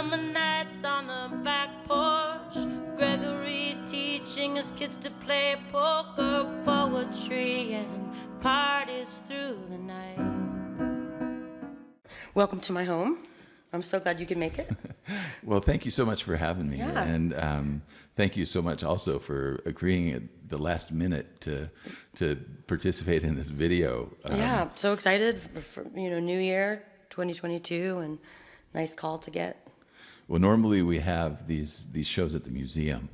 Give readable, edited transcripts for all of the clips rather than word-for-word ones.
Summer nights on the back porch, Gregory teaching his kids to play poker, poetry, and parties through the night. Welcome to my home. I'm so glad you could make it. Well, thank you so much for having me. Yeah. And thank you so much also for agreeing at the last minute to participate in this video. Yeah, so excited for New Year 2022, and nice call to get. Well, normally we have these shows at the museum,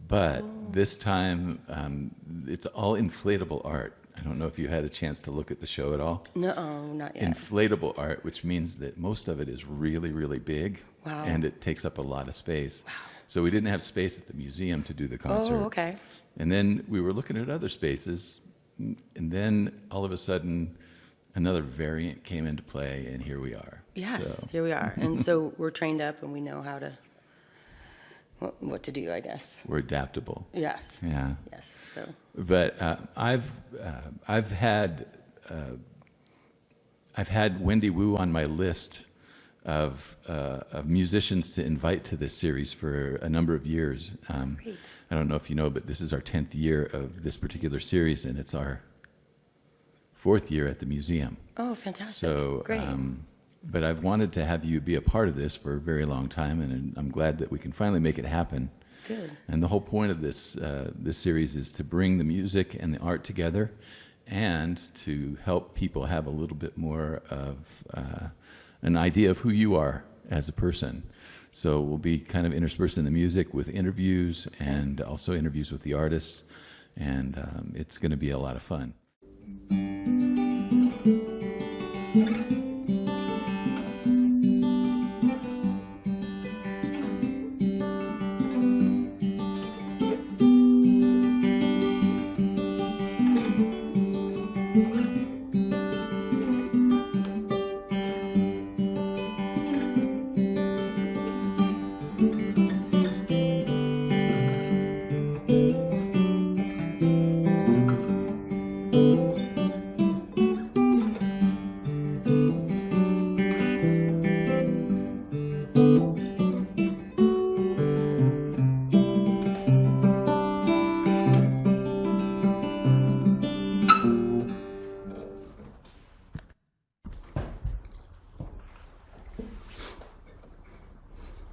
but this time it's all inflatable art. I don't know if you had a chance to look at the show at all. No, not yet. Inflatable art, which means that most of it is really, really big. Wow. And it takes up a lot of space. Wow. So we didn't have space at the museum to do the concert. Oh, okay. And then we were looking at other spaces, and then all of a sudden another variant came into play, and here we are. Yes, here we are. And so we're trained up and we know how to, what to do, I guess. We're adaptable. Yes. Yeah. Yes, so. But I've had Wendy Wu on my list of musicians to invite to this series for a number of years. Great. I don't know if you know, but this is our 10th year of this particular series, and it's our 4th year at the museum. Oh, fantastic. So, great. but I've wanted to have you be a part of this for a very long time, and I'm glad that we can finally make it happen. Good. And the whole point of this series is to bring the music and the art together, and to help people have a little bit more of an idea of who you are as a person. So we'll be kind of interspersing the music with interviews, and also interviews with the artists, and it's going to be a lot of fun.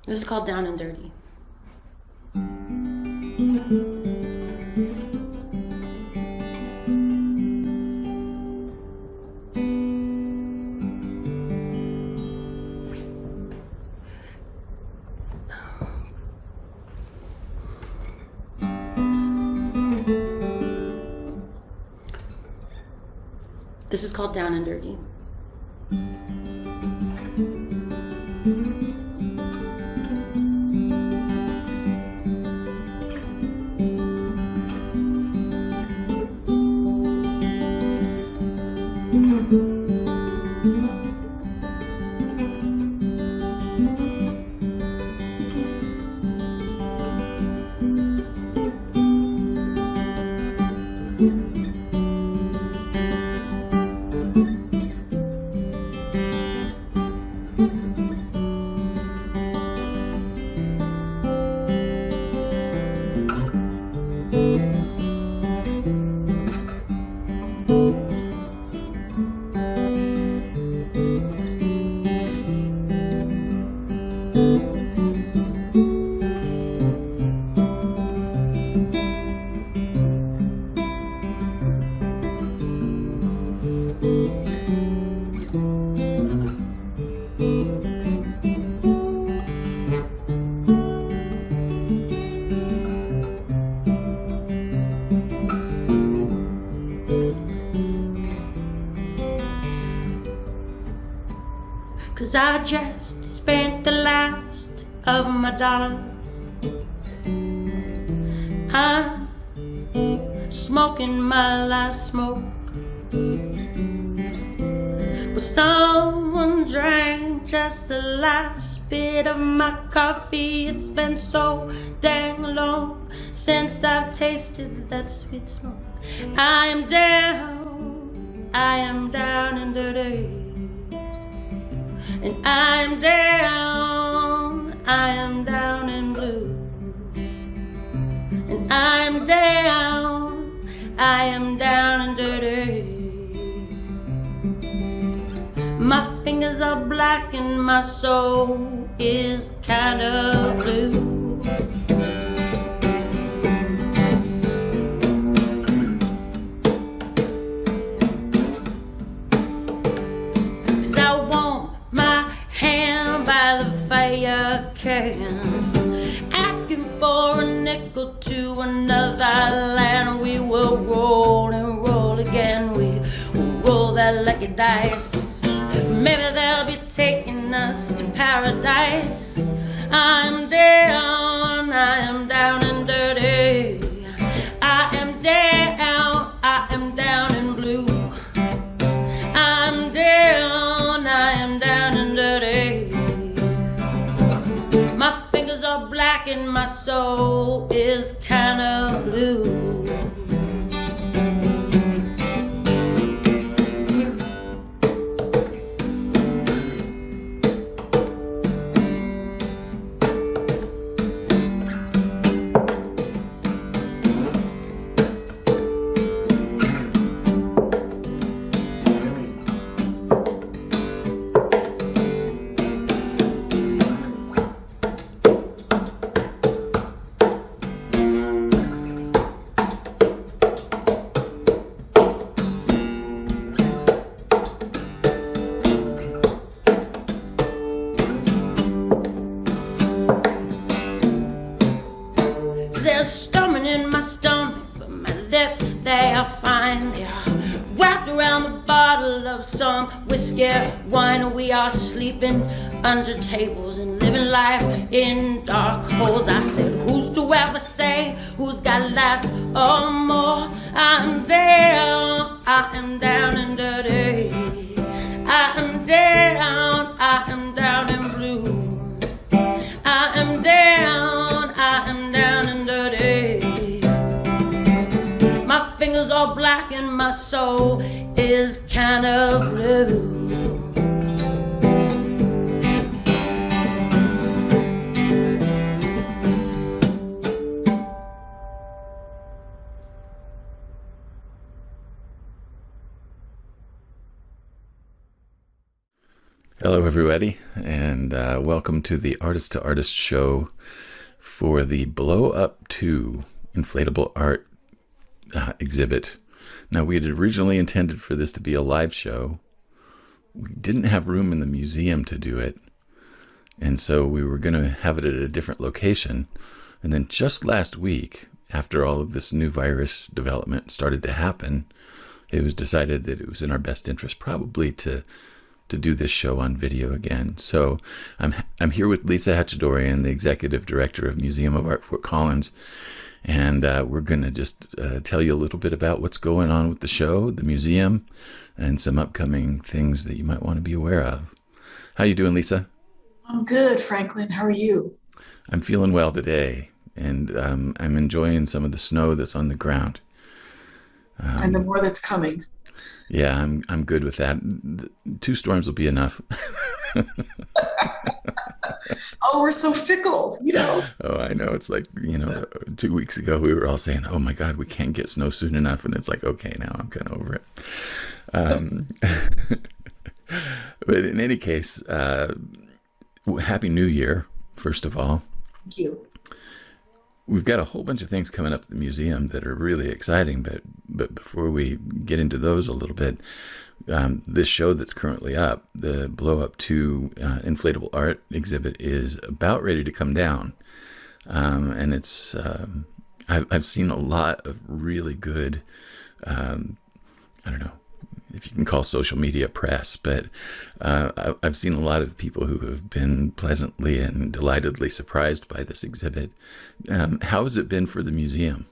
This is called Down and Dirty. This is called Down and Dirty. Cause I just spent the last of my dollars. I'm smoking my last smoke. Well, someone drank just the last bit of my coffee. It's been so dang long since I've tasted that sweet smoke. I am down and dirty, and I'm down I am down and dirty. My fingers are black and my soul is kind of blue. Fire cans, asking for a nickel to another land. We will roll and roll again. We will roll that lucky dice. Maybe they'll be taking us to paradise. I'm down and dirty. I am down and blue. I'm down and dirty. My fingers are black and my soul is kind of blue. There's stomach in my stomach, but my lips, they are fine. They are wrapped around the bottle of some whiskey wine. We are sleeping under tables and living life in dark holes. I said, who's to ever say who's got less or more? I am down and dirty. I am down and blue. I am down and dirty. My fingers are black and my soul is kind of blue. Hello, everybody, and welcome to the Artist to Artist show for the Blow Up 2 Inflatable Art exhibit. Now, we had originally intended for this to be a live show. We didn't have room in the museum to do it, and so we were going to have it at a different location. And then just last week, after all of this new virus development started to happen, it was decided that it was in our best interest probably to do this show on video again. So I'm here with Lisa Hachadorian, the executive director of Museum of Art Fort Collins, and we're going to just tell you a little bit about what's going on with the show, the museum, and some upcoming things that you might want to be aware of. How you doing, Lisa? I'm good, Franklin. How are you? I'm feeling well today, and I'm enjoying some of the snow that's on the ground. And the more that's coming. Yeah, I'm good with that. 2 storms will be enough. Oh, we're so fickle, you know. Oh, I know. It's like, 2 weeks ago we were all saying, oh my God, we can't get snow soon enough. And it's like, okay, now I'm kind of over it. But in any case, Happy New Year, first of all. Thank you. We've got a whole bunch of things coming up at the museum that are really exciting, but before we get into those a little bit, this show that's currently up, the Blow Up 2 Inflatable Art exhibit, is about ready to come down. And it's, I've seen a lot of really good, I don't know if you can call social media press, but I've seen a lot of people who have been pleasantly and delightedly surprised by this exhibit. How has it been for the museum?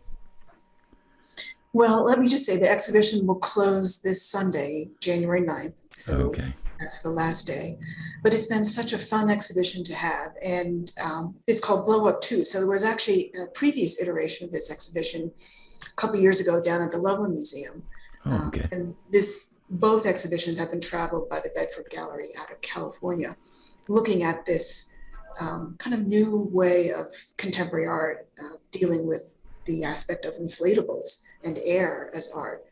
Well, let me just say the exhibition will close this Sunday, January 9th. So Okay. That's the last day. But it's been such a fun exhibition to have. And it's called Blow Up 2. So there was actually a previous iteration of this exhibition a couple years ago down at the Loveland Museum. Oh, okay. And both exhibitions have been traveled by the Bedford Gallery out of California, looking at this kind of new way of contemporary art, dealing with the aspect of inflatables and air as art.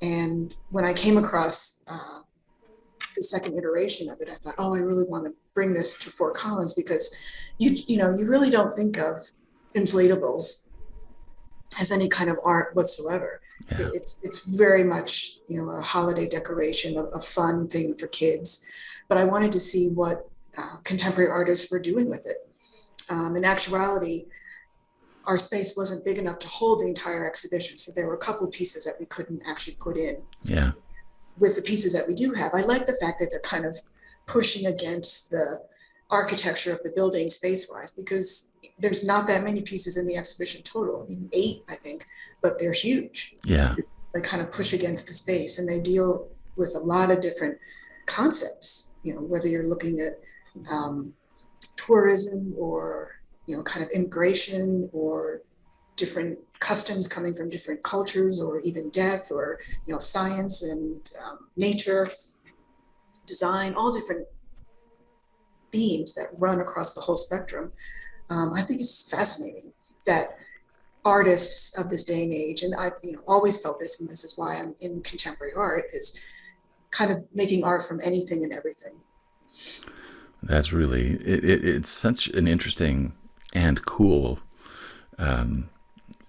And when I came across the second iteration of it, I thought, oh, I really want to bring this to Fort Collins, because you really don't think of inflatables as any kind of art whatsoever. Yeah. It's very much, a holiday decoration, a fun thing for kids. But I wanted to see what contemporary artists were doing with it. In actuality, our space wasn't big enough to hold the entire exhibition, so there were a couple of pieces that we couldn't actually put in. Yeah. With the pieces that we do have, I like the fact that they're kind of pushing against the architecture of the building space-wise, because there's not that many pieces in the exhibition total. I mean, 8, I think, but they're huge. Yeah. They kind of push against the space, and they deal with a lot of different concepts, whether you're looking at tourism or, kind of immigration or different customs coming from different cultures, or even death, or, science and nature, design, all different themes that run across the whole spectrum. I think it's fascinating that artists of this day and age, and I've always felt this, and this is why I'm in contemporary art, is kind of making art from anything and everything. That's really, it's such an interesting and cool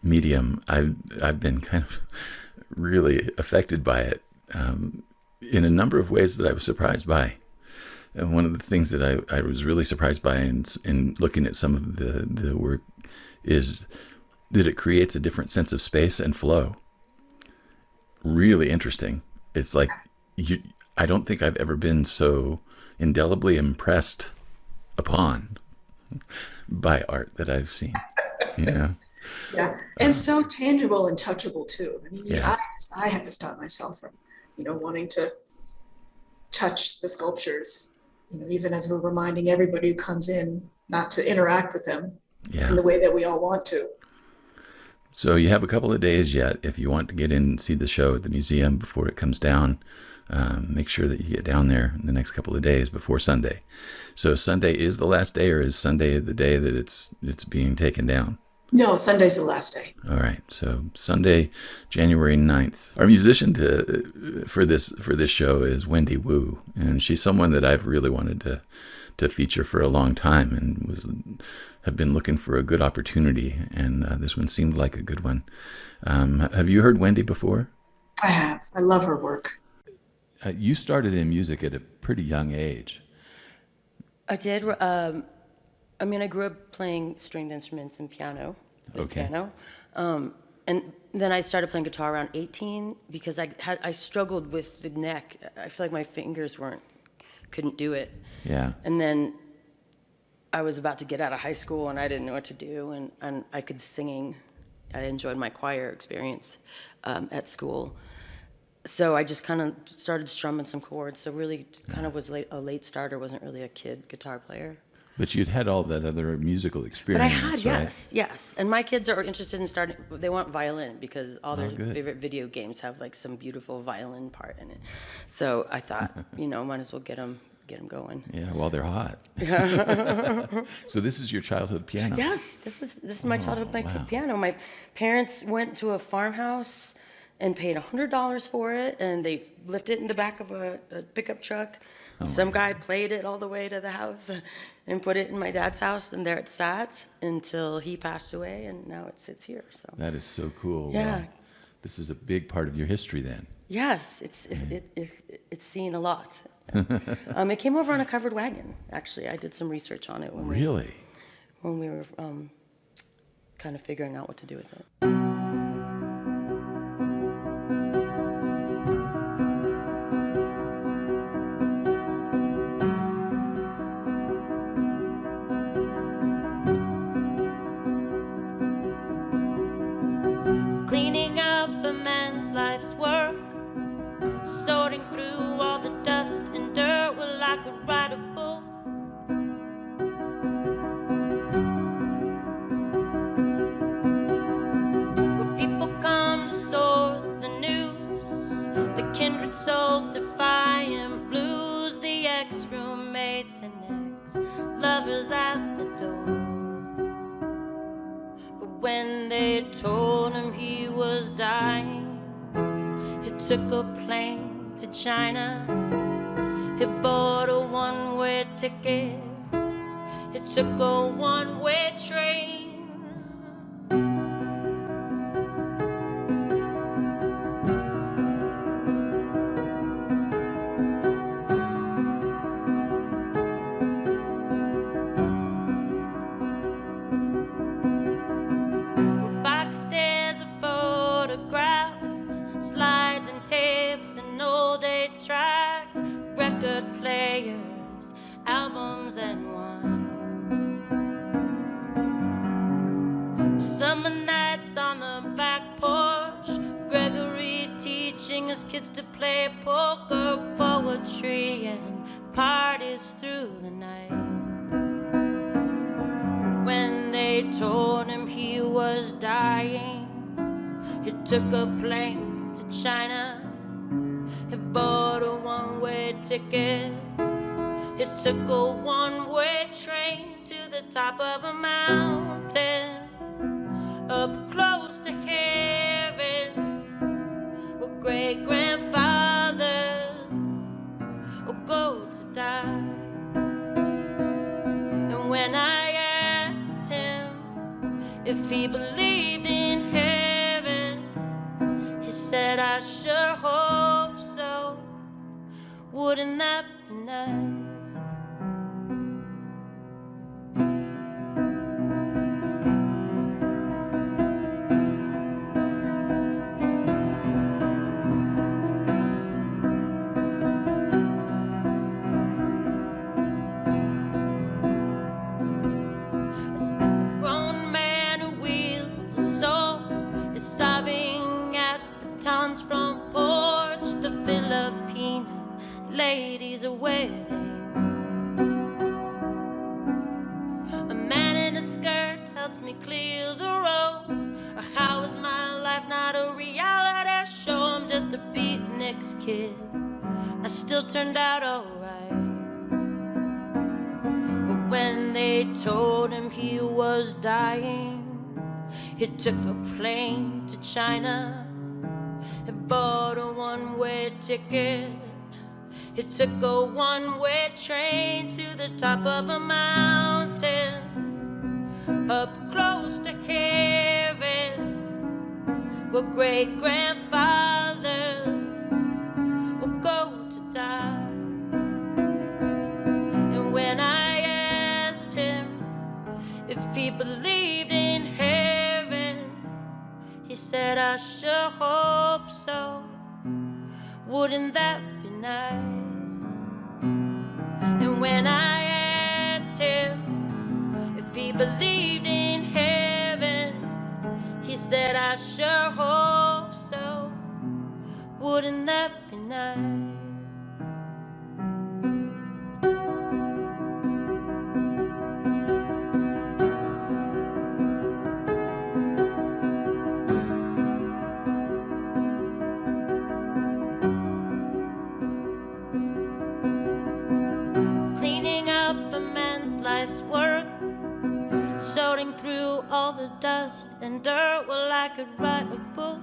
medium. I've been kind of really affected by it in a number of ways that I was surprised by. And one of the things that I was really surprised by in looking at some of the work is that it creates a different sense of space and flow. Really interesting. It's like, I don't think I've ever been so indelibly impressed upon by art that I've seen. Yeah. And so tangible and touchable too. I mean, yeah. I had to stop myself from, wanting to touch the sculptures, even as we're reminding everybody who comes in not to interact with them in the way that we all want to. So you have a couple of days yet. If you want to get in and see the show at the museum before it comes down, make sure that you get down there in the next couple of days before Sunday. So Sunday is the last day, or is Sunday the day that it's being taken down? No, Sunday's the last day. All right. So Sunday, January 9th. Our musician for this show is Wendy Wu, and she's someone that I've really wanted to feature for a long time, and have been looking for a good opportunity, and this one seemed like a good one. Have you heard Wendy before? I have. I love her work. You started in music at a pretty young age. I did. I grew up playing stringed instruments and piano. Piano. And then I started playing guitar around 18 because I struggled with the neck. I feel like my fingers couldn't do it. Yeah. And then I was about to get out of high school, and I didn't know what to do, and I could singing. I enjoyed my choir experience at school. So I just kind of started strumming some chords. So really kind of was a late starter, wasn't really a kid guitar player. But you'd had all that other musical experience, But I had, right? yes. And my kids are interested in starting, they want violin because all their favorite video games have like some beautiful violin part in it. So I thought, might as well get them going. Yeah, while they're hot. So this is your childhood piano? Yes, this is my childhood piano. My parents went to a farmhouse and paid $100 for it, and they lifted it in the back of a pickup truck. Some guy played it all the way to the house and put it in my dad's house, and there it sat until he passed away, and now it sits here. So that is so cool. Yeah. This is a big part of your history then. Yes, it's seen a lot. It came over on a covered wagon, actually. I did some research on it when we were kind of figuring out what to do with it. Cleaning up a man's life's work, sorting through all the dust and dirt. Well, I could write a book. Where people come to sort the news, the kindred souls defying blues, the ex-roommates and ex-lovers at the door. But when they told him he was dying, he took a plane to China. He bought a one-way ticket. He took a one-way train. Boxes of photographs, slides and tapes and old 8-tracks, record players, albums and wine. Summer nights on the back porch, Gregory teaching his kids to play poker, poetry and parties through the night. When they told him he was dying, he took a plane to China. He bought a one-way ticket. He took a one-way train to the top of a mountain, up close to heaven, where great-grandfathers will go to die. And when I asked him if he believed in heaven, he said, I sure hope so. Wouldn't that be nice? From porch, the Filipino ladies are waiting. A man in a skirt helps me clear the road. How is my life not a reality show? I'm just a beatnik's kid. I still turned out alright. But when they told him he was dying, he took a plane to China. He bought a one-way ticket. He took a one-way train to the top of a mountain, up close to heaven, where great-grandfathers will go to die. And when I asked him if he believed in heaven, he said, I sure hope so. Wouldn't that be nice? And when I asked him if he believed in heaven, he said, I sure hope so. Wouldn't that be nice? Life's work, sorting through all the dust and dirt. Well, I could write a book.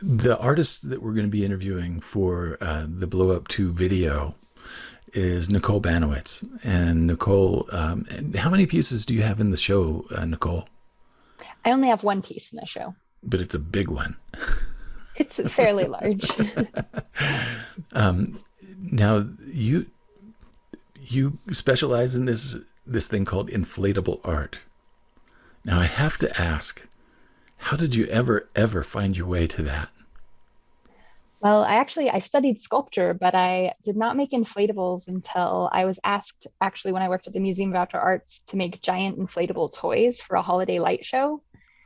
The artist that we're going to be interviewing for the Blow Up 2 video is Nicole Banowitz. And Nicole, how many pieces do you have in the show, Nicole? I only have one piece in the show. But it's a big one. It's fairly large. Now, you specialize in this thing called inflatable art. Now, I have to ask, how did you ever find your way to that? Well, I studied sculpture, but I did not make inflatables until I was asked, actually, when I worked at the Museum of Outdoor Arts, to make giant inflatable toys for a holiday light show.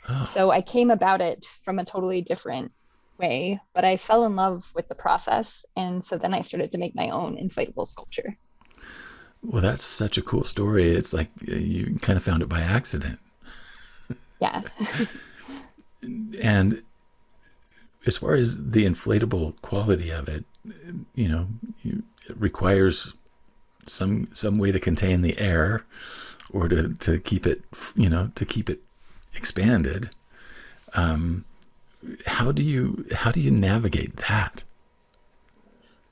Oh. So I came about it from a totally different way, but I fell in love with the process. And so then I started to make my own inflatable sculpture. Well, that's such a cool story. It's like you kind of found it by accident. Yeah. And as far as the inflatable quality of it, you know, it requires some way to contain the air, or to keep it, to keep it expanded. How do you navigate that?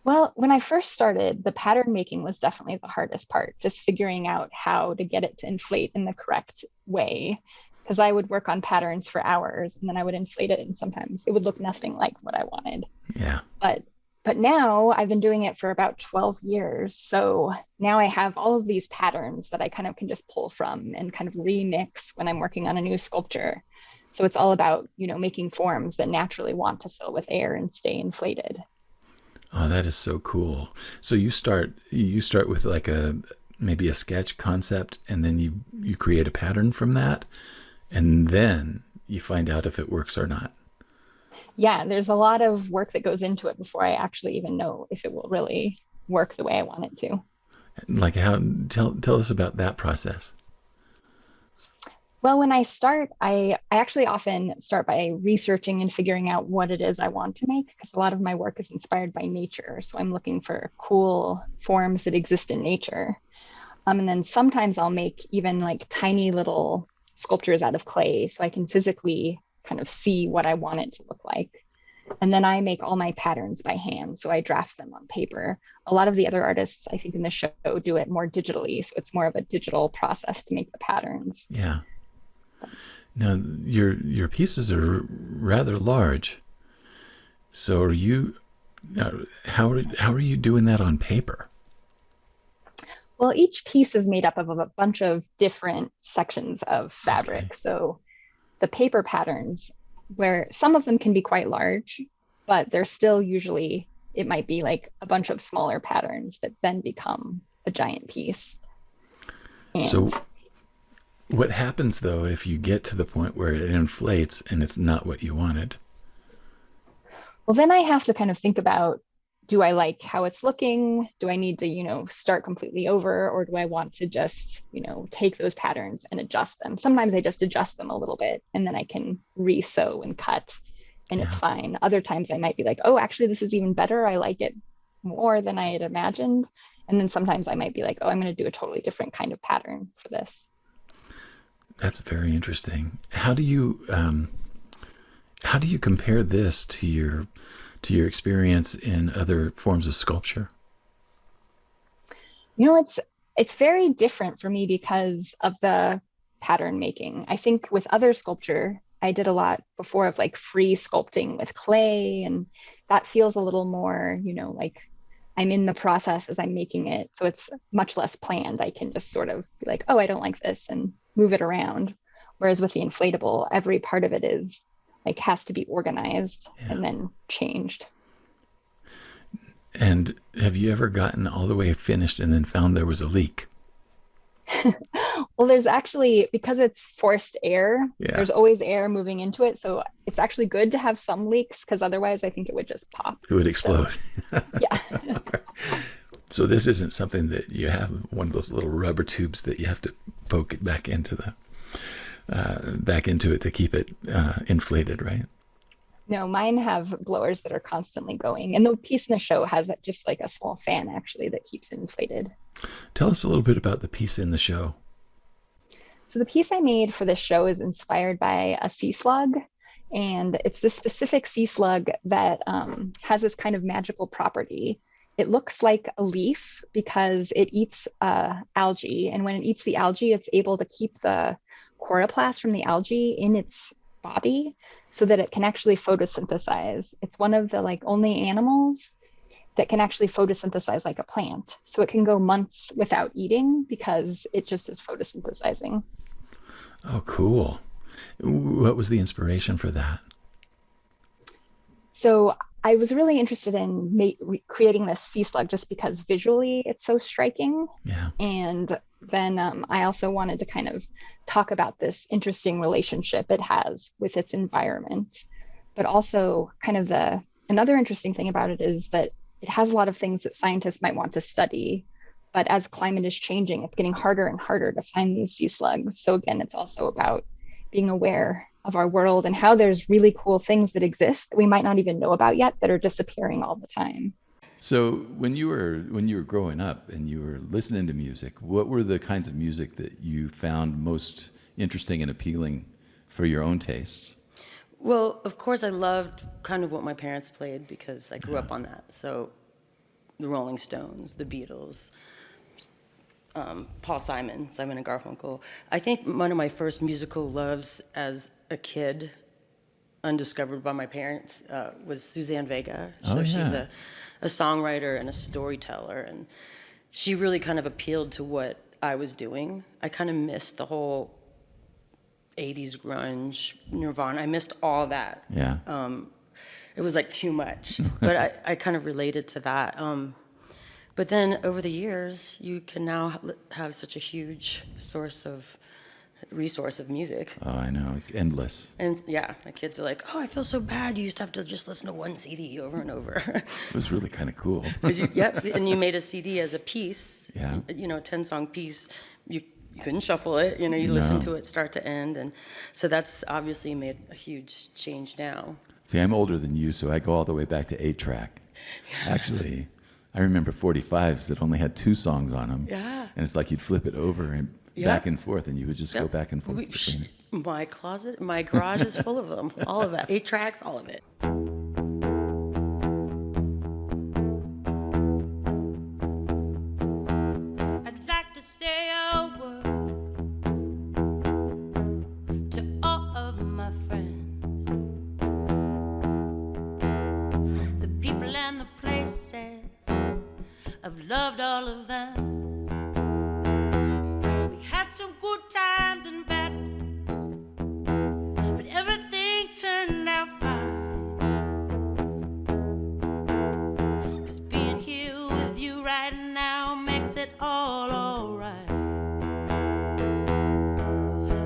Well, when I first started, the pattern making was definitely the hardest part, just figuring out how to get it to inflate in the correct way. Because I would work on patterns for hours and then I would inflate it, and sometimes it would look nothing like what I wanted. Yeah. But now I've been doing it for about 12 years. So now I have all of these patterns that I kind of can just pull from and kind of remix when I'm working on a new sculpture. So it's all about, making forms that naturally want to fill with air and stay inflated. Oh, that is so cool. So you start with like maybe a sketch concept, and then you create a pattern from that, and then you find out if it works or not. Yeah, there's a lot of work that goes into it before I actually even know if it will really work the way I want it to. Like how tell us about that process. Well, when I start, I actually often start by researching and figuring out what it is I want to make, because a lot of my work is inspired by nature. So I'm looking for cool forms that exist in nature. And then sometimes I'll make even like tiny little sculptures out of clay so I can physically kind of see what I want it to look like. And then I make all my patterns by hand. So I draft them on paper. A lot of the other artists, I think, in the show do it more digitally. So it's more of a digital process to make the patterns. Yeah. Now your pieces are rather large. So are you? How are you doing that on paper? Well, each piece is made up of a bunch of different sections of Okay. fabric. So the paper patterns, where some of them can be quite large, but they're still usually, it might be like a bunch of smaller patterns that then become a giant piece. So And what happens though if you get to the point where it inflates and it's not what you wanted? well, then I have to kind of think about, do I like how it's looking? Do I need to, start completely over? Or do I want to just, take those patterns and adjust them? Sometimes I just adjust them a little bit and then I can re-sew and cut and it's Yeah. fine. Other times I might be like, oh, actually, this is even better. I like it more than I had imagined. And then sometimes I might be like, oh, I'm going to do a totally different kind of pattern for this. That's very interesting. How do you compare this to your experience in other forms of sculpture? It's very different for me because of the pattern making. I think with other sculpture, I did a lot before of like free sculpting with clay, and that feels a little more, like I'm in the process as I'm making it. So it's much less planned. I can just sort of be like, oh, I don't like this and move it around. Whereas with the inflatable, every part of it is like has to be organized Yeah. and then changed. And have you ever gotten all the way finished and then found there was a leak? Well, there's actually, because it's forced air, Yeah. there's always air moving into it. So it's actually good to have some leaks, because otherwise I think it would just pop. It would So explode. yeah. So this isn't something that you have one of those little rubber tubes that you have to poke it back into it to keep it inflated, right? No, mine have blowers that are constantly going. And the piece in the show has just like a small fan actually that keeps it inflated. Tell us a little bit about the piece in the show. So the piece I made for this show is inspired by a sea slug. And it's this specific sea slug that has this kind of magical property. It looks like a leaf because it eats algae. And when it eats the algae, it's able to keep the chloroplast from the algae in its body so that it can actually photosynthesize. It's one of the like only animals that can actually photosynthesize like a plant. So it can go months without eating because it just is photosynthesizing. Oh, cool. What was the inspiration for that? So I was really interested in creating this sea slug just because visually it's so striking. Yeah. And then I also wanted to kind of talk about this interesting relationship it has with its environment. But also kind of another interesting thing about it is that it has a lot of things that scientists might want to study. But as climate is changing, it's getting harder and harder to find these sea slugs. So again, it's also about being aware of our world and how there's really cool things that exist that we might not even know about yet that are disappearing all the time. So when you were growing up and you were listening to music, what were the kinds of music that you found most interesting and appealing for your own tastes? Well, of course, I loved kind of what my parents played because I grew up on that. So the Rolling Stones, the Beatles, Paul Simon, Simon and Garfunkel. I think one of my first musical loves as a kid, undiscovered by my parents, was Suzanne Vega. So she's a songwriter and a storyteller, and she really kind of appealed to what I was doing. I kind of missed the whole 80s grunge, Nirvana. I missed all that. Yeah. It was like too much, but I kind of related to that. But then over the years, you can now have such a huge resource of music. Oh, I know. It's endless. And yeah, my kids are like, oh, I feel so bad. You used to have to just listen to one CD over and over. It was really kind of cool. Yep, and you made a CD as a piece, Yeah. a 10-song piece. You couldn't shuffle it, you listen to it start to end. And so that's obviously made a huge change now. See, I'm older than you, so I go all the way back to 8-track. Actually, I remember 45s that only had 2 songs on them. Yeah. And it's like you'd flip it over and back and forth, and you would just go back and forth between it. My garage is full of them. All of it. 8 tracks, all of it. I'd like to say a word to all of my friends, the people and the places. I've loved all of them. We had some good times and bad ones, but everything turned out fine. 'Cause being here with you right now makes it all alright.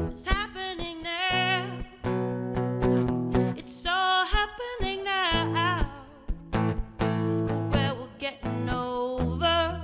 What's happening now? It's all happening now. Well, we're getting over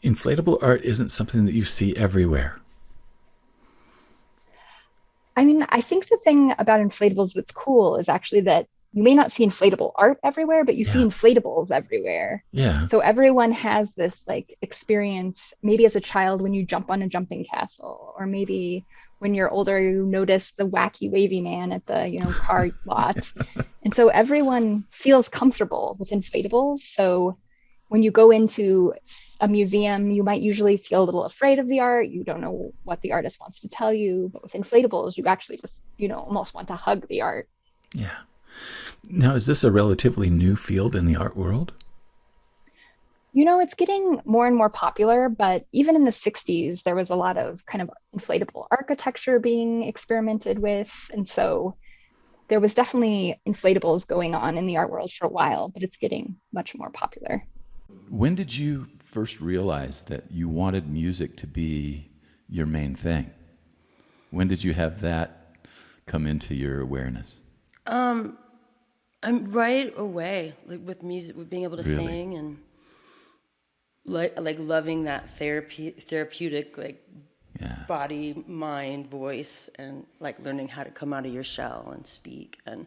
inflatable art isn't something that you see everywhere. I mean, I think the thing about inflatables that's cool is actually that you may not see inflatable art everywhere, but you see Yeah. inflatables everywhere. Yeah. So everyone has this like experience, maybe as a child when you jump on a jumping castle, or maybe when you're older, you notice the wacky wavy man at the, car lot. And so everyone feels comfortable with inflatables. So when you go into a museum, you might usually feel a little afraid of the art. You don't know what the artist wants to tell you. But with inflatables, you actually just, almost want to hug the art. Yeah. Now, is this a relatively new field in the art world? It's getting more and more popular, but even in the 60s, there was a lot of kind of inflatable architecture being experimented with. And so there was definitely inflatables going on in the art world for a while, but it's getting much more popular. When did you first realize that you wanted music to be your main thing? When did you have that come into your awareness? I'm right away, like with music, with being able to Really? sing and like loving that therapeutic Yeah. body, mind, voice, and like learning how to come out of your shell and speak. And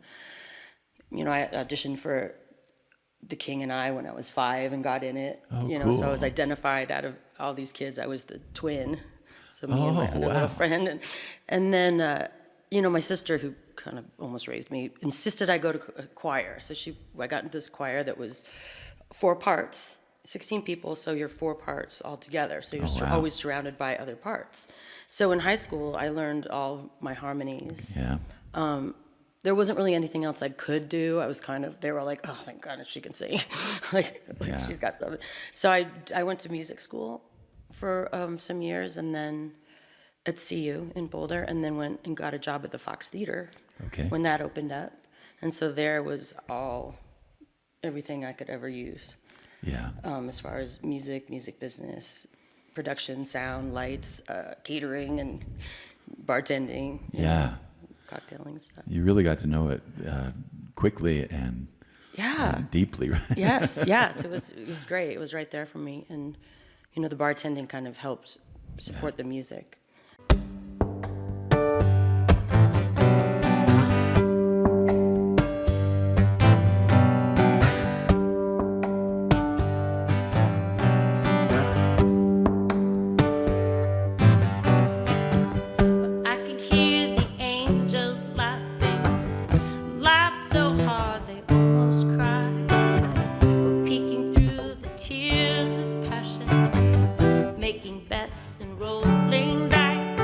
I auditioned for The King and I when I was 5 and got in it. Oh, So I was cool. identified out of all these kids. I was the twin, so me Oh, and my other wow. little friend, and then my sister, who kind of almost raised me, insisted I go to a choir. So I got into this choir that was 4 parts, 16 people, so you're 4 parts all together. So you're Oh, wow. always surrounded by other parts. So in high school, I learned all my harmonies. Yeah. There wasn't really anything else I could do. I was they were like, oh, thank God she can sing. like Yeah. she's got something. So I went to music school for some years, and then at CU in Boulder, and then went and got a job at the Fox Theater Okay. when that opened up. And so there was everything I could ever use Yeah. as far as music business, production, sound, lights, catering, and bartending. Yeah. Cocktailing and stuff. You really got to know it quickly and Yeah. deeply, right? Yes. It was great. It was right there for me, and the bartending kind of helped support the music. I could hear the angels laughing, laugh so hard they almost cried. We're peeking through the tears of passion, making bets and rolling dice.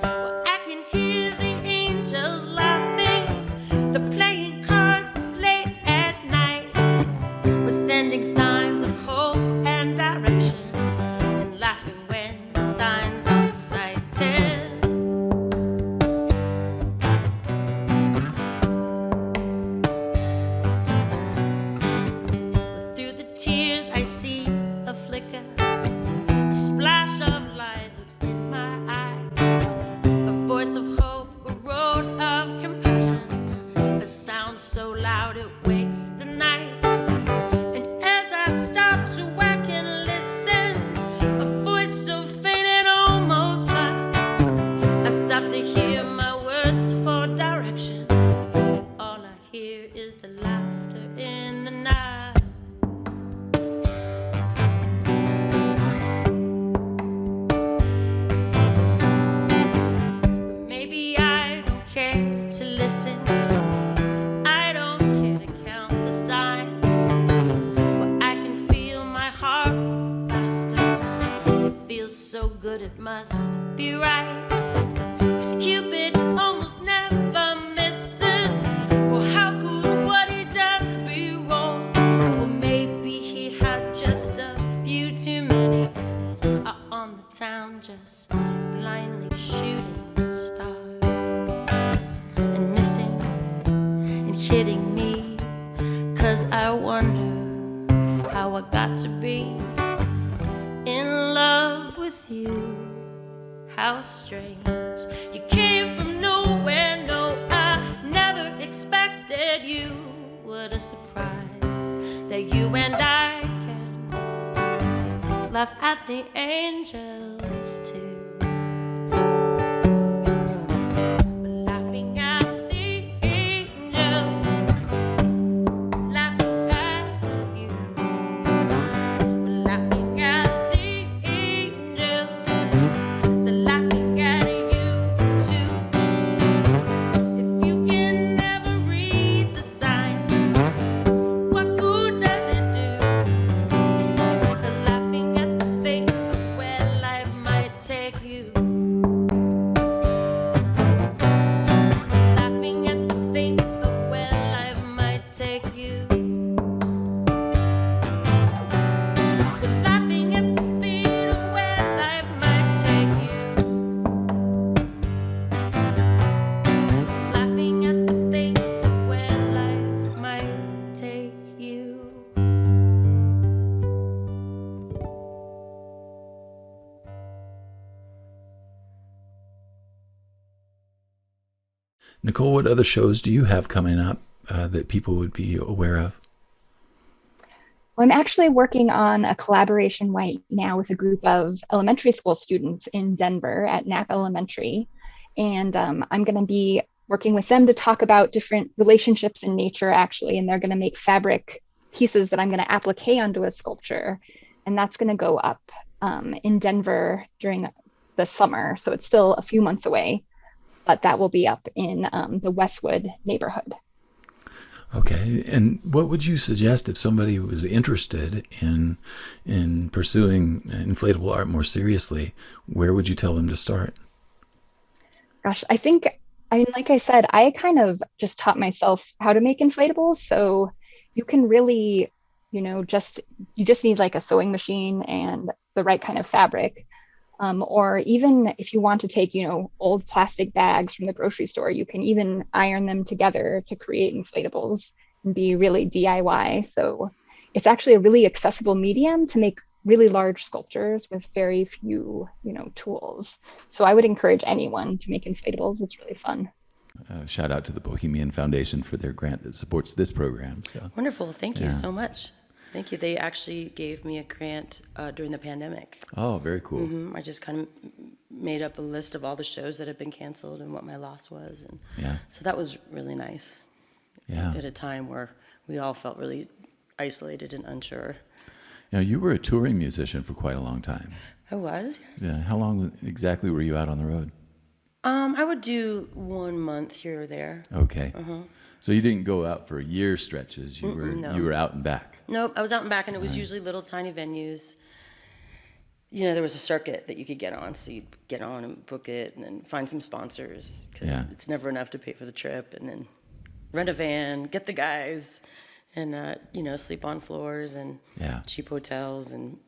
Well, I can hear the angels laughing, they're playing cards late at night. We're sending signs of hope and direction, and laughing when the signs are sighted. Through the tears I see a flicker, a splash of light looks in my eyes, a voice of hope, a road of compassion, a sound so loud it wakes the night. And as I stop to whack and listen, a voice so faint it almost hides, I stop to hear my words for direction. All I hear is the laughter in the night. Maybe I don't care to listen. I don't care to count the signs. Well, I can feel my heart faster. It feels so good, it must be right. 'Cause Cupid almost never misses. Well, how could what he does be wrong? Well, maybe he had just a few too many enemies out on the town, just blindly shooting stars and missing and hitting me. 'Cause I wonder how I got to be in love with you. How strange. You came from nowhere, no, I never expected you. What a surprise that you and I can laugh at the angels too. We're laughing at the angels, laughing at you. We're laughing at the angels, they're laughing at you too. If you can never read the signs, what good does it do? They're laughing at the fate of where life might take you. Laughing at the fate of where life might take you. They're laughing at the fate of where life might take you. Laughing at the fate of where life might take you. Nicole, what other shows do you have coming up that people would be aware of? Well, I'm actually working on a collaboration right now with a group of elementary school students in Denver at Knapp Elementary. And I'm going to be working with them to talk about different relationships in nature, actually. And they're going to make fabric pieces that I'm going to applique onto a sculpture. And that's going to go up in Denver during the summer. So it's still a few months away, but that will be up in the Westwood neighborhood. Okay, and what would you suggest if somebody was interested in pursuing inflatable art more seriously? Where would you tell them to start? Gosh, I mean, like I said, I kind of just taught myself how to make inflatables. So you can really, you just need like a sewing machine and the right kind of fabric. Or even if you want to take, old plastic bags from the grocery store, you can even iron them together to create inflatables and be really DIY. So it's actually a really accessible medium to make really large sculptures with very few, tools. So I would encourage anyone to make inflatables. It's really fun. Shout out to the Bohemian Foundation for their grant that supports this program. So. Wonderful. Thank you so much. Thank you. They actually gave me a grant during the pandemic. Oh, very cool. I just kind of made up a list of all the shows that had been canceled and what my loss was. And so that was really nice. Yeah. At a time where we all felt really isolated and unsure. Now, you were a touring musician for quite a long time. I was, yes. Yeah. How long exactly were you out on the road? I would do 1 month here or there. Okay. So you didn't go out for year stretches. You were out and back. Nope, I was out and back, and it was usually little tiny venues. There was a circuit that you could get on, so you'd get on and book it, and then find some sponsors, because it's never enough to pay for the trip, and then rent a van, get the guys, and sleep on floors and cheap hotels, and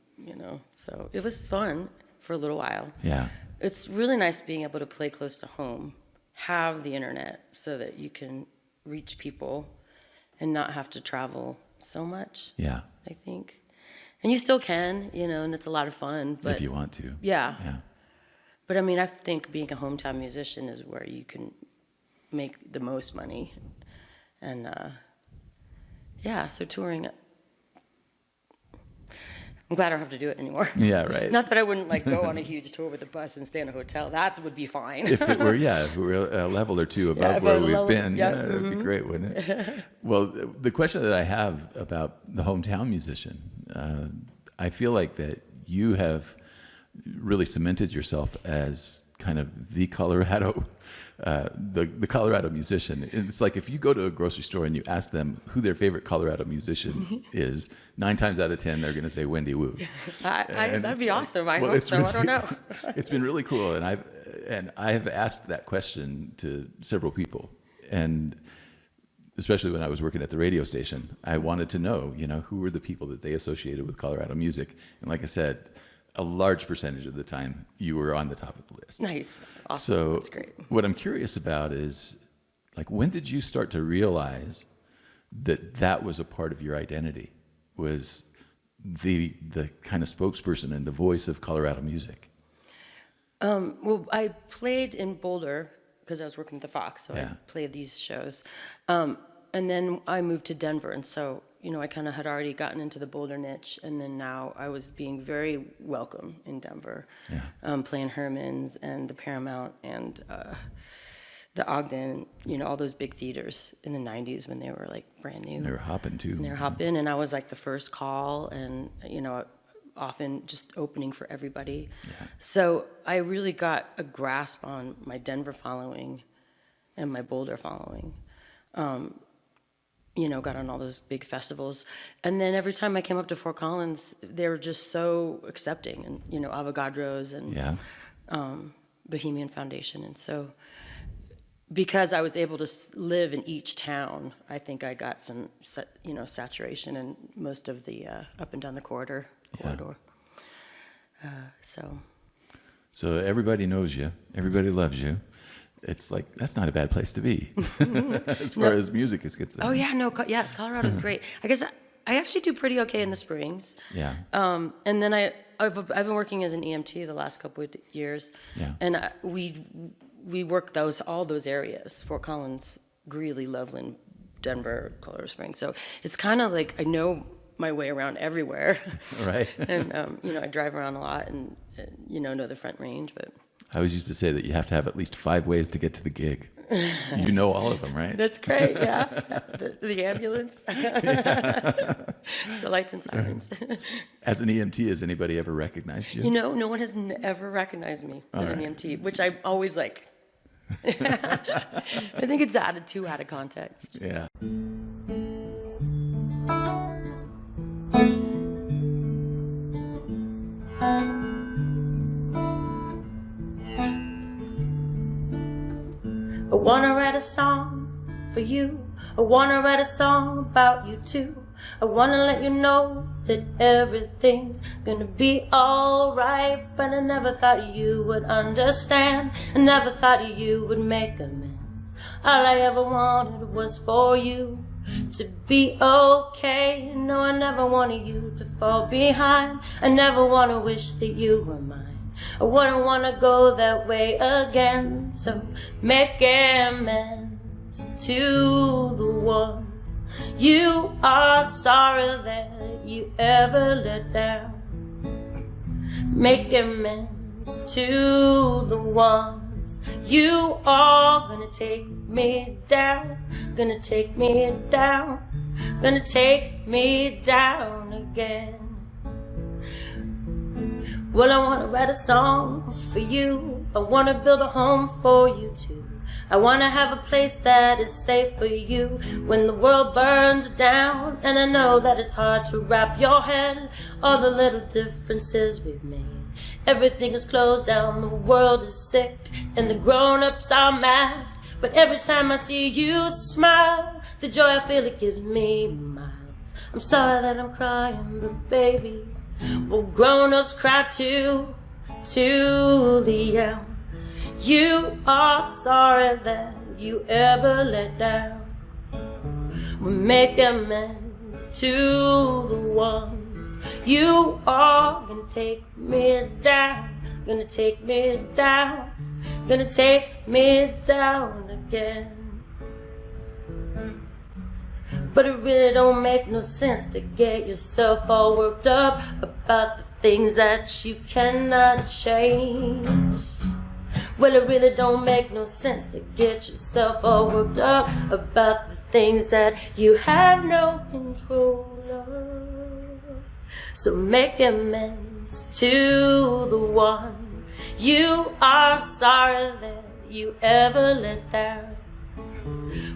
so it was fun for a little while. Yeah. It's really nice being able to play close to home, have the internet so that you can reach people and not have to travel so much. Yeah. I think. And you still can, and it's a lot of fun. But if you want to. Yeah. Yeah. But I mean, I think being a hometown musician is where you can make the most money. And so touring, I'm glad I don't have to do it anymore. Yeah, right. Not that I wouldn't go on a huge tour with a bus and stay in a hotel. That would be fine. if it were a level or two above where we've been, it'd be great, wouldn't it? Well, the question that I have about the hometown musician, I feel like that you have really cemented yourself as kind of the Colorado the Colorado musician. It's like if you go to a grocery store and you ask them who their favorite Colorado musician is, 9 times out of 10 they're going to say Wendy Wu. That'd be awesome. I hope so. I don't know. It's been really cool, and I have asked that question to several people, and especially when I was working at the radio station, I wanted to know, who were the people that they associated with Colorado music, and like I said, a large percentage of the time you were on the top of the list. Nice. Awesome. So that's great. What I'm curious about is, when did you start to realize that was a part of your identity, was the kind of spokesperson and the voice of Colorado music? Well, I played in Boulder because I was working at the Fox, so I played these shows. And then I moved to Denver, and so I kind of had already gotten into the Boulder niche, and then now I was being very welcome in Denver, playing Herman's and the Paramount and the Ogden, all those big theaters in the 90s when they were like brand new. They were hopping too. And they were hopping, and I was like the first call, and often just opening for everybody. Yeah. So I really got a grasp on my Denver following and my Boulder following. Got on all those big festivals. And then every time I came up to Fort Collins, they were just so accepting, and, Avogadro's and Bohemian Foundation. And so because I was able to live in each town, I think I got some, saturation in most of the up and down the corridor. So everybody knows you. Everybody loves you. It's like, that's not a bad place to be as far as music is concerned. Oh, yeah, no, yes, Colorado's great. I guess I actually do pretty okay in the Springs. Yeah. And then I've been working as an EMT the last couple of years. Yeah. And we work all those areas: Fort Collins, Greeley, Loveland, Denver, Colorado Springs. So it's kind of like I know my way around everywhere. Right. And I drive around a lot and know the Front Range, but. I always used to say that you have to have at least 5 ways to get to the gig. You know all of them, right? That's great, yeah. The ambulance, the lights and sirens. As an EMT, has anybody ever recognized you? No one has ever recognized me as an EMT, which I always like. I think it's added too out of context. Yeah. I wanna write a song for you. I wanna write a song about you too. I wanna let you know that everything's gonna be alright. But I never thought you would understand. I never thought you would make amends. All I ever wanted was for you to be okay. No, I never wanted you to fall behind. I never wanna wish that you were mine. I wouldn't wanna go that way again. So make amends to the ones you are sorry that you ever let down. Make amends to the ones you are gonna take me down, gonna take me down, gonna take me down again. Well, I wanna write a song for you. I wanna build a home for you too. I wanna have a place that is safe for you when the world burns down. And I know that it's hard to wrap your head all the little differences we've made. Everything is closed down, the world is sick, and the grown-ups are mad. But every time I see you smile, the joy I feel, it gives me miles. I'm sorry that I'm crying, but baby, well, grown-ups cry too, to the end. You are sorry that you ever let down. We make amends to the ones you are gonna take me down, gonna take me down, gonna take me down again. But it really don't make no sense to get yourself all worked up about the things that you cannot change. Well, it really don't make no sense to get yourself all worked up about the things that you have no control of. So make amends to the one you are sorry that you ever let down.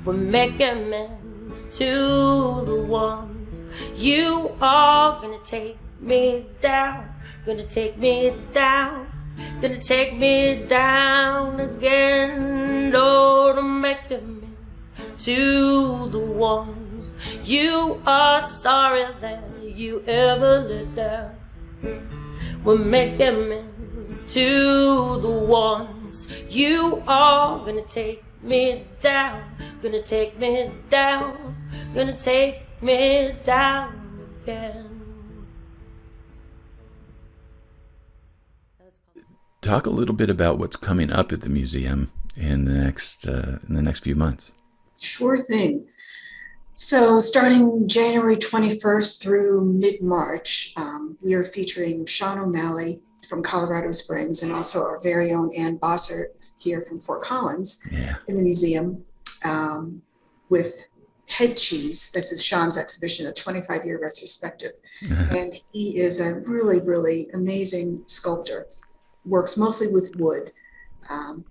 Well, make amends to the ones you are gonna take me down, gonna take me down, gonna take me down again. Oh, to make amends to the ones you are sorry that you ever let down. Well, make amends to the ones you are gonna take me down, gonna take me down, gonna take me down again. Talk a little bit about what's coming up at the museum in the next few months. Sure thing. So starting January 21st through mid-March, we are featuring Sean O'Malley from Colorado Springs and also our very own Ann Bossert here from Fort Collins Yeah. in the museum with Head Cheese. This is Sean's exhibition, a 25-year retrospective. And he is a really, really amazing sculptor, works mostly with wood.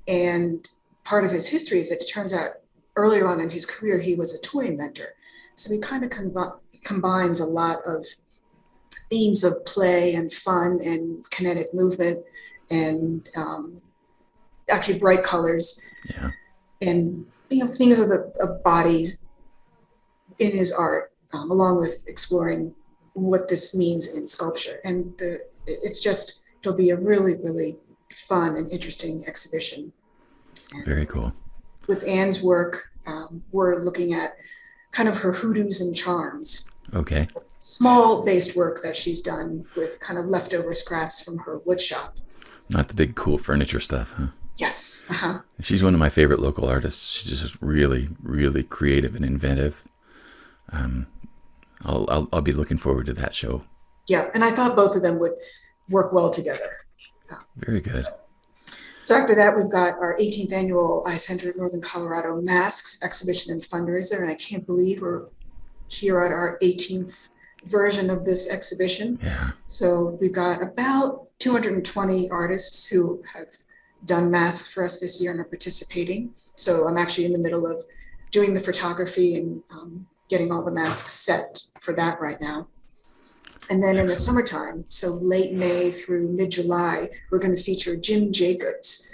And part of his history is that it turns out earlier on in his career, he was a toy inventor. So he kind of combines a lot of themes of play and fun and kinetic movement and actually bright colors. Yeah. And, things of bodies in his art, along with exploring what this means in sculpture. And it'll be a really, really fun and interesting exhibition. Very cool. With Anne's work, we're looking at kind of her hoodoos and charms. Okay. Small based work that she's done with kind of leftover scraps from her wood shop. Not the big cool furniture stuff, huh? Yes. Uh-huh. She's one of my favorite local artists. She's just really, really creative and inventive. I'll be looking forward to that show. Yeah, and I thought both of them would work well together. Very good. So after that, we've got our 18th annual iCenter Northern Colorado Masks exhibition and fundraiser, and I can't believe we're here at our 18th version of this exhibition. Yeah. So we've got about 220 artists who have done masks for us this year and are participating. So I'm actually in the middle of doing the photography and getting all the masks set for that right now. And then in the summertime, so late May through mid-July, we're going to feature Jim Jacobs,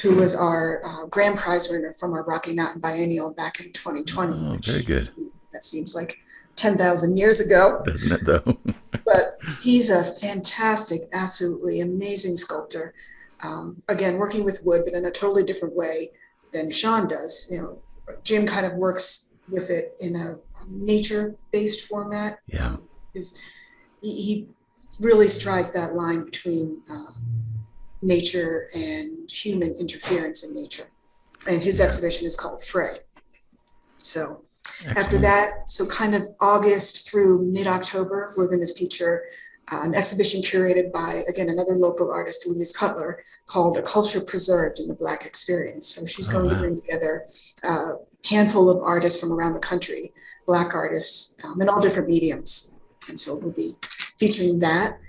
who was our grand prize winner from our Rocky Mountain Biennial back in 2020. Oh, very good. That seems like 10,000 years ago. Doesn't it, though? But he's a fantastic, absolutely amazing sculptor. Again, working with wood, but in a totally different way than Sean does. Jim kind of works with it in a nature-based format. Yeah. He really strides that line between nature and human interference in nature. And his exhibition is called Fray. So Excellent. After that, so kind of August through mid-October, we're going to feature an exhibition curated by, again, another local artist, Louise Cutler, called A Culture Preserved in the Black Experience. So she's going to bring together a handful of artists from around the country, Black artists in all different mediums. And so we'll be featuring that.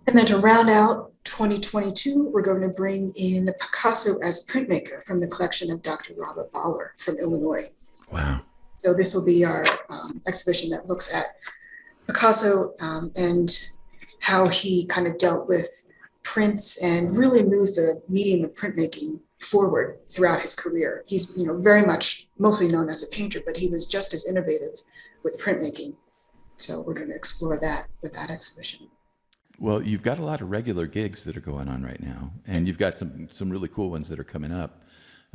And then to round out 2022, we're going to bring in Picasso as printmaker from the collection of Dr. Robert Baller from Illinois. Wow. So this will be our exhibition that looks at Picasso and how he kind of dealt with prints and really moved the medium of printmaking forward throughout his career. He's very much mostly known as a painter, but he was just as innovative with printmaking. So we're going to explore that with that exhibition. Well, you've got a lot of regular gigs that are going on right now, and you've got some really cool ones that are coming up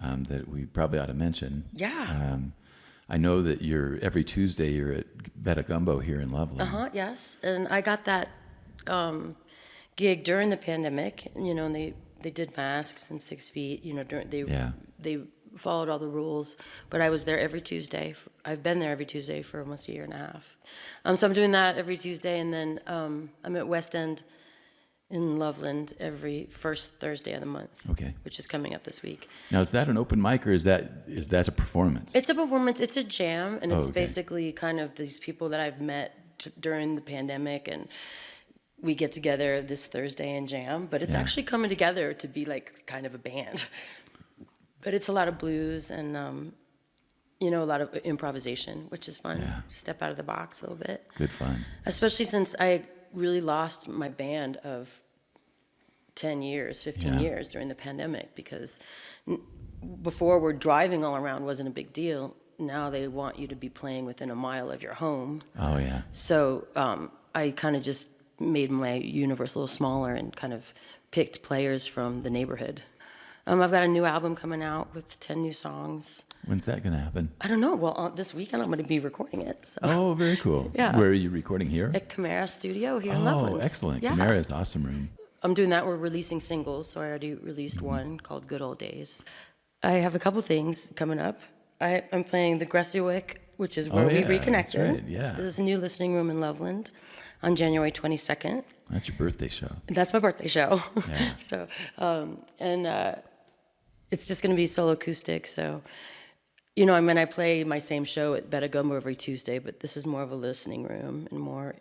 that we probably ought to mention. Yeah. I know that every Tuesday you're at Betta Gumbo here in Loveland. Yes. And I got that gig during the pandemic, and they did masks and 6 feet, they followed all the rules, but I was there every Tuesday. I've been there every Tuesday for almost a year and a half. So I'm doing that every Tuesday, and then I'm at West End in Loveland every first Thursday of the month. Okay. Which is coming up this week. Now, is that an open mic or is that a performance? It's a performance. It's a jam, and it's okay. basically kind of these people that I've met during the pandemic, and we get together this Thursday and jam. But it's actually coming together to be like kind of a band. But it's a lot of blues and a lot of improvisation, which is fun. Yeah. Step out of the box a little bit. Good fun. Especially since I really lost my band of 10 years, 15 years during the pandemic, because before we're driving all around wasn't a big deal. Now they want you to be playing within a mile of your home. Oh, yeah. So I kind of just made my universe a little smaller and kind of picked players from the neighborhood. I've got a new album coming out with 10 new songs. When's that going to happen? I don't know. Well, this weekend I'm going to be recording it. So. Oh, very cool. Yeah. Where are you recording here? At Chimera Studio here in Loveland. Oh, excellent. Yeah. Chimera is awesome room. I'm doing that. We're releasing singles, so I already released one called Good Old Days. I have a couple things coming up. I'm playing the Gressiwick which is where Oh, we yeah, reconnected. that's right, yeah. This is a new listening room in Loveland on January 22nd. That's your birthday show. That's my birthday show. Yeah. So, it's just going to be solo acoustic. So, I mean, I play my same show at Betagumbo every Tuesday, but this is more of a listening room and more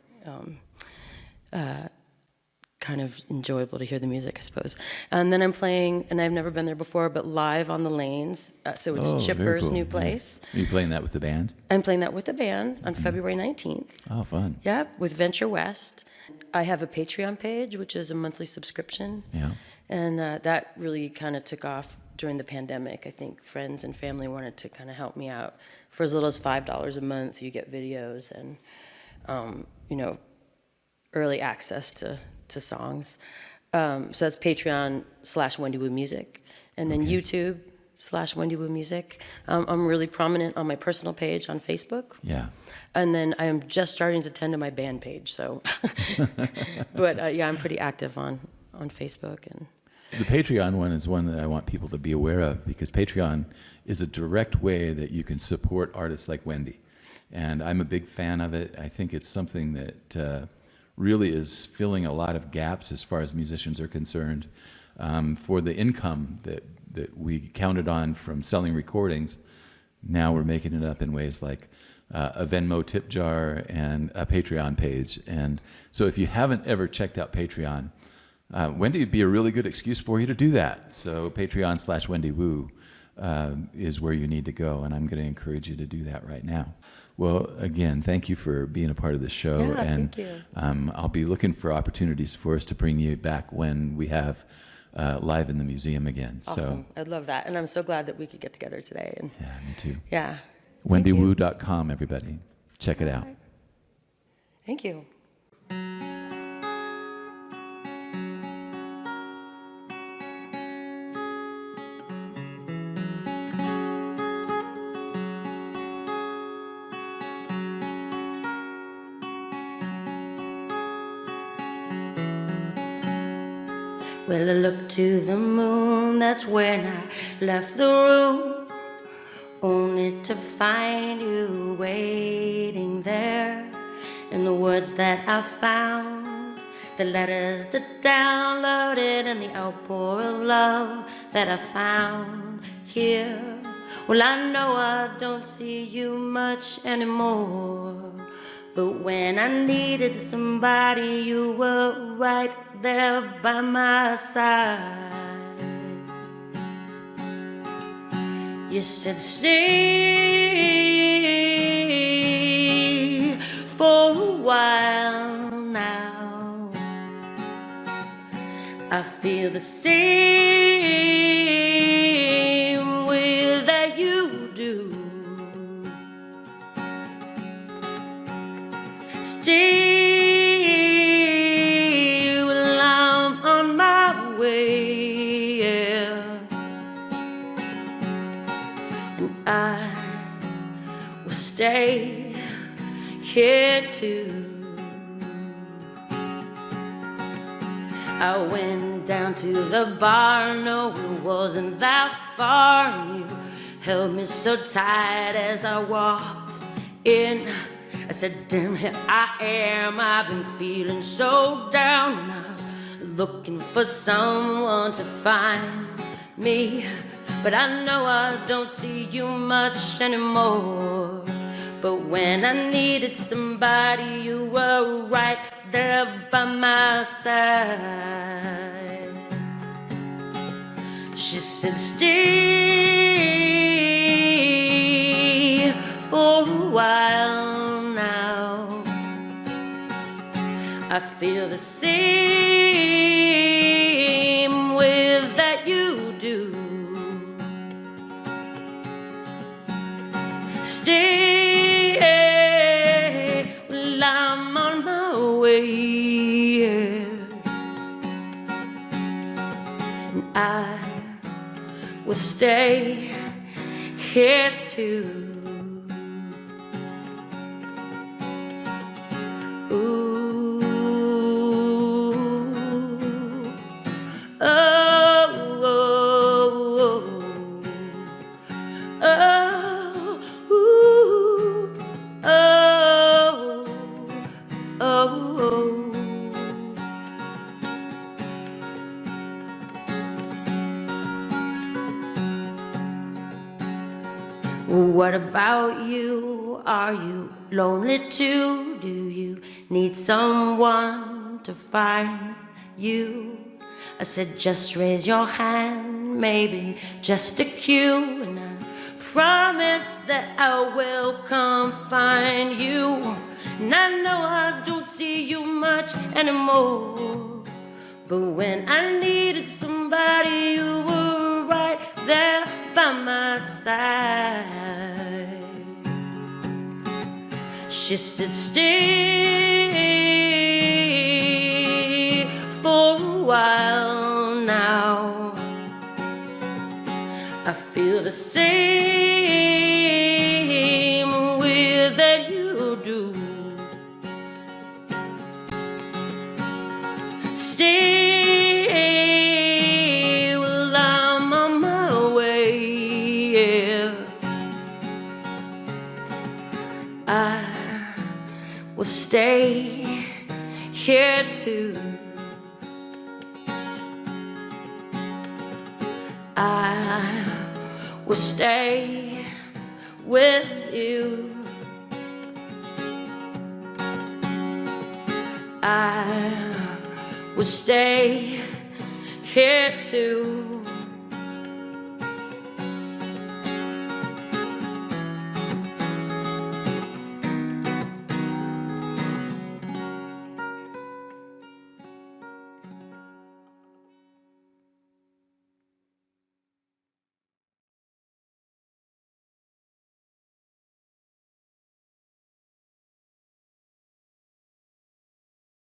kind of enjoyable to hear the music, I suppose. And then I'm playing, and I've never been there before, but live on the lanes. So it's Oh, very Chipper's cool. new place. Yeah. Are you playing that with the band? I'm playing that with the band on February 19th. Oh, fun. Yep, with Venture West. I have a Patreon page, which is a monthly subscription. Yeah. And that really kind of took off during the pandemic. I think friends and family wanted to kind of help me out. For as little as $5 a month, you get videos and, early access to songs. So that's Patreon/Wendy Wu Music. And then YouTube/Wendy Wu Music. I'm really prominent on my personal page on Facebook. Yeah. And then I am just starting to tend to my band page. So, but I'm pretty active on Facebook. And The Patreon one is one that I want people to be aware of, because Patreon is a direct way that you can support artists like Wendy. And I'm a big fan of it. I think it's something that really is filling a lot of gaps as far as musicians are concerned. For the income that we counted on from selling recordings, now we're making it up in ways like a Venmo tip jar and a Patreon page. And so if you haven't ever checked out Patreon, Wendy would be a really good excuse for you to do that. So Patreon/Wendy Wu is where you need to go, and I'm going to encourage you to do that right now. Well, again, thank you for being a part of the show. Yeah, and thank you. I'll be looking for opportunities for us to bring you back when we have live in the museum again. awesome. I'd love that. And I'm so glad that we could get together today. And Yeah, me too. yeah. Thank you. WendyWu.com, everybody. Check it out. Thank you. Well, I looked to the moon, that's when I left the room, only to find you waiting there. And the words that I found, the letters that downloaded, and the outpour of love that I found here. Well, I know I don't see you much anymore, but when I needed somebody, you were right there by my side. You said stay for a while now. I feel the same way that you do. Stay while I'm on my way, yeah. And I will stay here too. I went down to the bar, no, it wasn't that far, and you held me so tight as I walked in. I said, damn, here I am, I've been feeling so down, and I was looking for someone to find me, but I know I don't see you much anymore. But when I needed somebody, you were right there by my side. She said, stay for a while now. I feel the same way that you do. Stay while I'm on my way, yeah. And I will stay here too. Ooh, oh, oh, oh, oh, ooh. What about you? Are you lonely too? Do you need someone to find you? I said just raise your hand, maybe just a cue, and I promise that I will come find you. And I know I don't see you much anymore, but when I needed somebody, you were right there by my side. She said, stay for a while now. I feel the same way that you do. Stay while I'm on my way, yeah. I will stay here too. I will stay with you. I will stay here too.